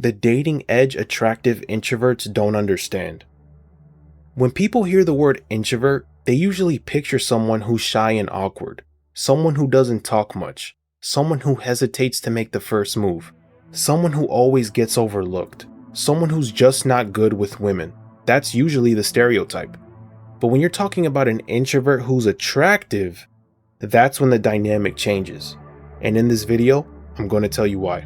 the dating edge attractive introverts don't understand. When people hear the word introvert, they usually picture someone who's shy and awkward, someone who doesn't talk much, someone who hesitates to make the first move, someone who always gets overlooked, someone who's just not good with women. That's usually the stereotype. But when you're talking about an introvert who's attractive, that's when the dynamic changes. And in this video, I'm going to tell you why.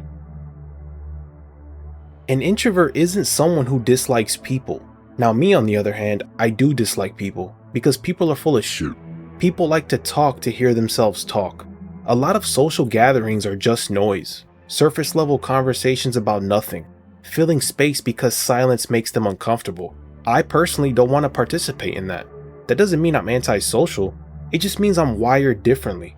An introvert isn't someone who dislikes people. Now me on the other hand, I do dislike people because people are full of shit. People like to talk to hear themselves talk. A lot of social gatherings are just noise, surface level conversations about nothing, filling space because silence makes them uncomfortable. I personally don't want to participate in that. That doesn't mean I'm antisocial, it just means I'm wired differently.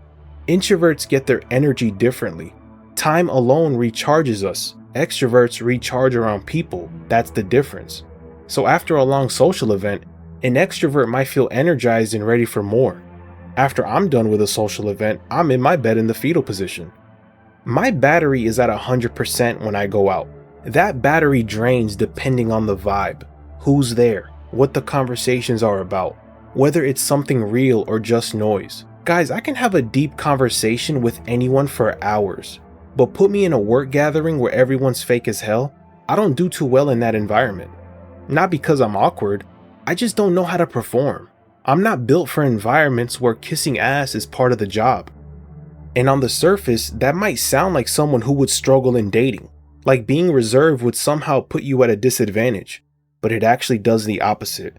Introverts get their energy differently. Time alone recharges us. Extroverts recharge around people. That's the difference. So after a long social event, an extrovert might feel energized and ready for more. After I'm done with a social event, I'm in my bed in the fetal position. My battery is at 100% when I go out. That battery drains depending on the vibe, who's there, what the conversations are about, whether it's something real or just noise. Guys, I can have a deep conversation with anyone for hours, but put me in a work gathering where everyone's fake as hell, I don't do too well in that environment. Not because I'm awkward, I just don't know how to perform. I'm not built for environments where kissing ass is part of the job. And on the surface, that might sound like someone who would struggle in dating, like being reserved would somehow put you at a disadvantage, but it actually does the opposite.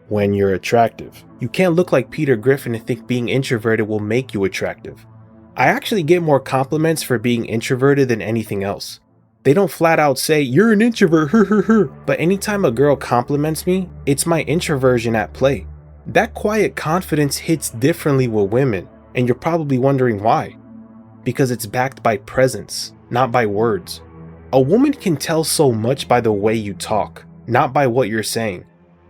When you're attractive, you can't look like Peter Griffin and think being introverted will make you attractive. I actually get more compliments for being introverted than anything else. They don't flat out say, "You're an introvert," but anytime a girl compliments me, it's my introversion at play. That quiet confidence hits differently with women, and you're probably wondering why. Because it's backed by presence, not by words. A woman can tell so much by the way you talk, not by what you're saying.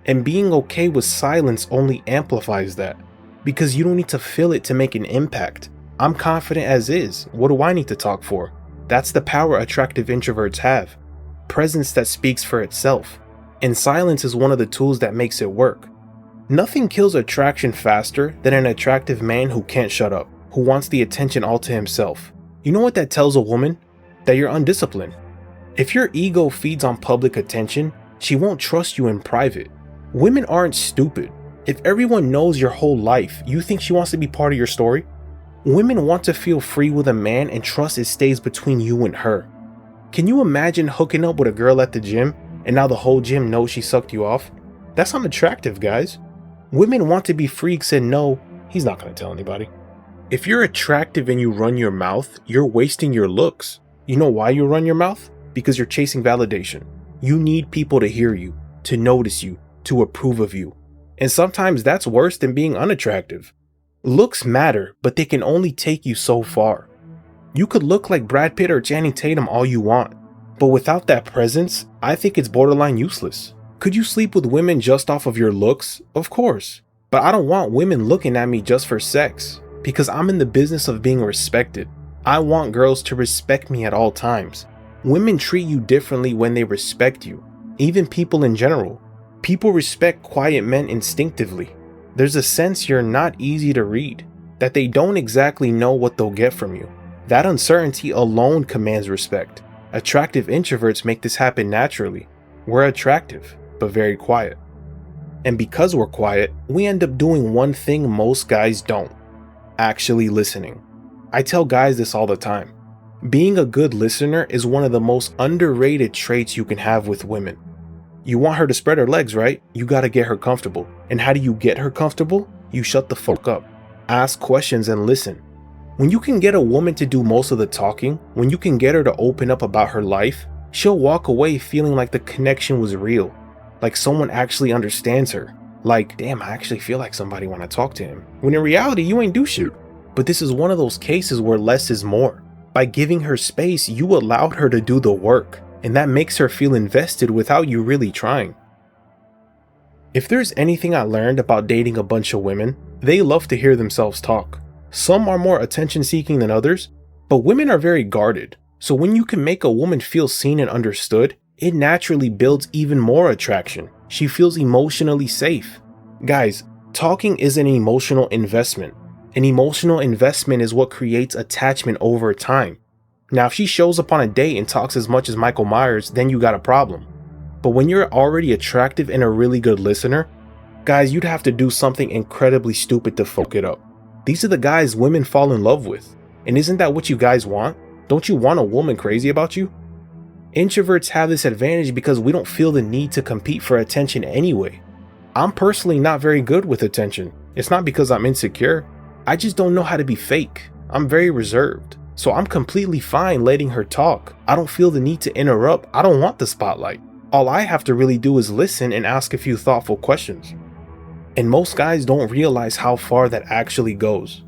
And being okay with silence only amplifies that, because you don't need to fill it to make an impact. I'm confident as is, what do I need to talk for? That's the power attractive introverts have. Presence that speaks for itself. And silence is one of the tools that makes it work. Nothing kills attraction faster than an attractive man who can't shut up, who wants the attention all to himself. You know what that tells a woman? That you're undisciplined. If your ego feeds on public attention, she won't trust you in private. Women aren't stupid. If everyone knows your whole life, you think she wants to be part of your story? Women want to feel free with a man and trust it stays between you and her. Can you imagine hooking up with a girl at the gym and now the whole gym knows she sucked you off? That's unattractive, guys. Women want to be freaks and know he's not going to tell anybody. If you're attractive and you run your mouth, you're wasting your looks. You know why you run your mouth? Because you're chasing validation. You need people to hear you, to notice you, to approve of you. And sometimes that's worse than being unattractive. Looks matter, but they can only take you so far. You could look like Brad Pitt or Channing Tatum all you want, but without that presence, I think it's borderline useless. Could you sleep with women just off of your looks? Of course. But I don't want women looking at me just for sex, because I'm in the business of being respected. I want girls to respect me at all times. Women treat you differently when they respect you, even people in general. People respect quiet men instinctively. There's a sense you're not easy to read, that they don't exactly know what they'll get from you. That uncertainty alone commands respect. Attractive introverts make this happen naturally. We're attractive, but very quiet. And because we're quiet, we end up doing one thing most guys don't: actually listening. I tell guys this all the time. Being a good listener is one of the most underrated traits you can have with women. You want her to spread her legs, right? You gotta get her comfortable. And how do you get her comfortable? You shut the fuck up. Ask questions and listen. When you can get a woman to do most of the talking, when you can get her to open up about her life, she'll walk away feeling like the connection was real. Like someone actually understands her. Like, damn, I actually feel like somebody wanna talk to him. When in reality, you ain't do shit. But this is one of those cases where less is more. By giving her space, you allowed her to do the work, and that makes her feel invested without you really trying. If there's anything I learned about dating a bunch of women, they love to hear themselves talk. Some are more attention-seeking than others, but women are very guarded. So when you can make a woman feel seen and understood, it naturally builds even more attraction. She feels emotionally safe. Guys, talking is an emotional investment. An emotional investment is what creates attachment over time. Now, if she shows up on a date and talks as much as Michael Myers, then you got a problem. But when you're already attractive and a really good listener, guys, you'd have to do something incredibly stupid to fuck it up. These are the guys women fall in love with. And isn't that what you guys want? Don't you want a woman crazy about you? Introverts have this advantage because we don't feel the need to compete for attention anyway. I'm personally not very good with attention. It's not because I'm insecure. I just don't know how to be fake. I'm very reserved. So I'm completely fine letting her talk. I don't feel the need to interrupt. I don't want the spotlight. All I have to really do is listen and ask a few thoughtful questions. And most guys don't realize how far that actually goes.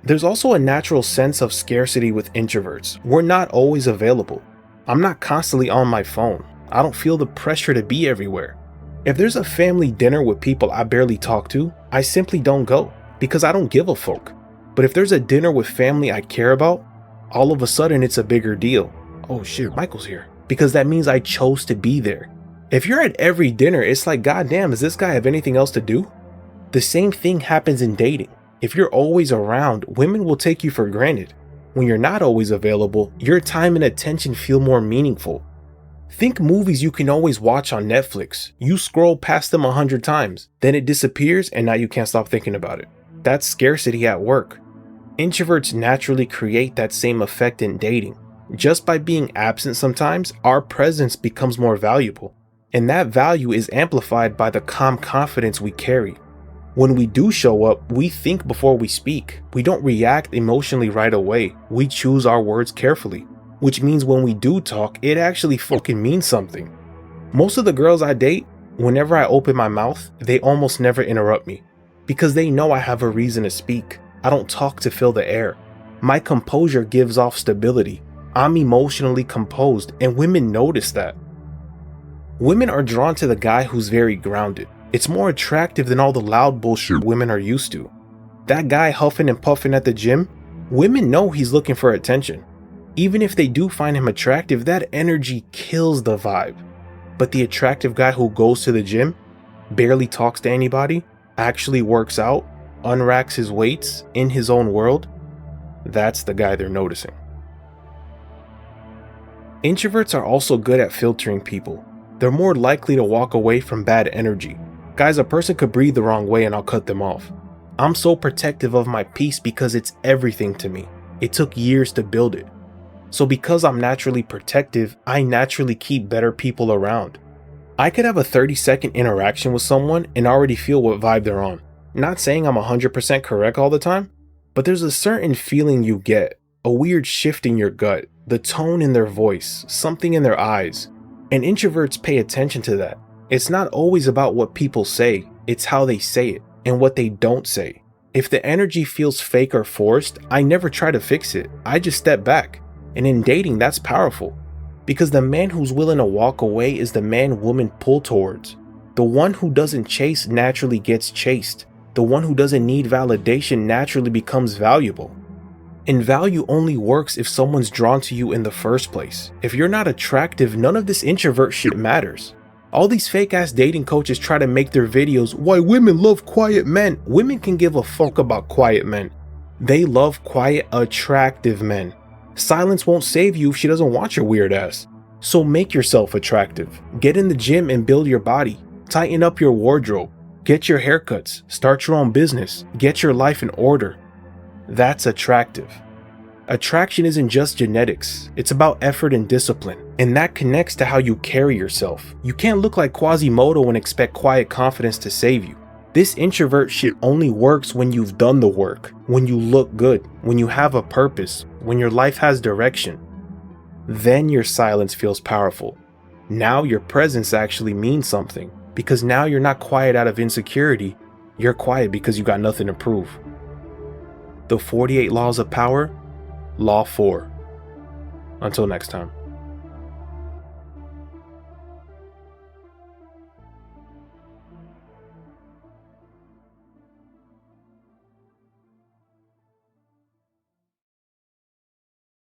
There's also a natural sense of scarcity with introverts. We're not always available. I'm not constantly on my phone. I don't feel the pressure to be everywhere. If there's a family dinner with people I barely talk to, I simply don't go because I don't give a fuck. But if there's a dinner with family I care about, all of a sudden it's a bigger deal. Oh shit, Michael's here. Because that means I chose to be there. If you're at every dinner, it's like, goddamn, does this guy have anything else to do? The same thing happens in dating. If you're always around, women will take you for granted. When you're not always available, your time and attention feel more meaningful. Think movies you can always watch on Netflix. You scroll past them 100 times, then it disappears and now you can't stop thinking about it. That's scarcity at work. Introverts naturally create that same effect in dating. Just by being absent sometimes, our presence becomes more valuable. And that value is amplified by the calm confidence we carry. When we do show up, we think before we speak. We don't react emotionally right away. We choose our words carefully. Which means when we do talk, it actually fucking means something. Most of the girls I date, whenever I open my mouth, they almost never interrupt me. Because they know I have a reason to speak. I don't talk to fill the air. My composure gives off stability. I'm emotionally composed, and women notice that. Women are drawn to the guy who's very grounded. It's more attractive than all the loud bullshit women are used to. That guy huffing and puffing at the gym, women know he's looking for attention. Even if they do find him attractive, that energy kills the vibe. But the attractive guy who goes to the gym, barely talks to anybody, actually works out, unracks his weights in his own world, that's the guy they're noticing. Introverts are also good at filtering people. They're more likely to walk away from bad energy. Guys, a person could breathe the wrong way and I'll cut them off. I'm so protective of my peace because it's everything to me. It took years to build it. So because I'm naturally protective, I naturally keep better people around. I could have a 30-second interaction with someone and already feel what vibe they're on. Not saying I'm 100% correct all the time, but there's a certain feeling you get, a weird shift in your gut, the tone in their voice, something in their eyes. And introverts pay attention to that. It's not always about what people say, it's how they say it and what they don't say. If the energy feels fake or forced, I never try to fix it. I just step back. And in dating, that's powerful. Because the man who's willing to walk away is the man women pull towards. The one who doesn't chase naturally gets chased. The one who doesn't need validation naturally becomes valuable. And value only works if someone's drawn to you in the first place. If you're not attractive, none of this introvert shit matters. All these fake ass dating coaches try to make their videos, why women love quiet men. Women can give a fuck about quiet men. They love quiet, attractive men. Silence won't save you if she doesn't want your weird ass. So make yourself attractive. Get in the gym and build your body. Tighten up your wardrobe. Get your haircuts. Start your own business. Get your life in order. That's attractive. Attraction isn't just genetics, it's about effort and discipline, and that connects to how you carry yourself. You can't look like Quasimodo and expect quiet confidence to save you. This introvert shit only works when you've done the work, when you look good, when you have a purpose, when your life has direction. Then your silence feels powerful. Now your presence actually means something, because now you're not quiet out of insecurity, you're quiet because you got nothing to prove. The 48 Laws of Power, Law 4. Until next time.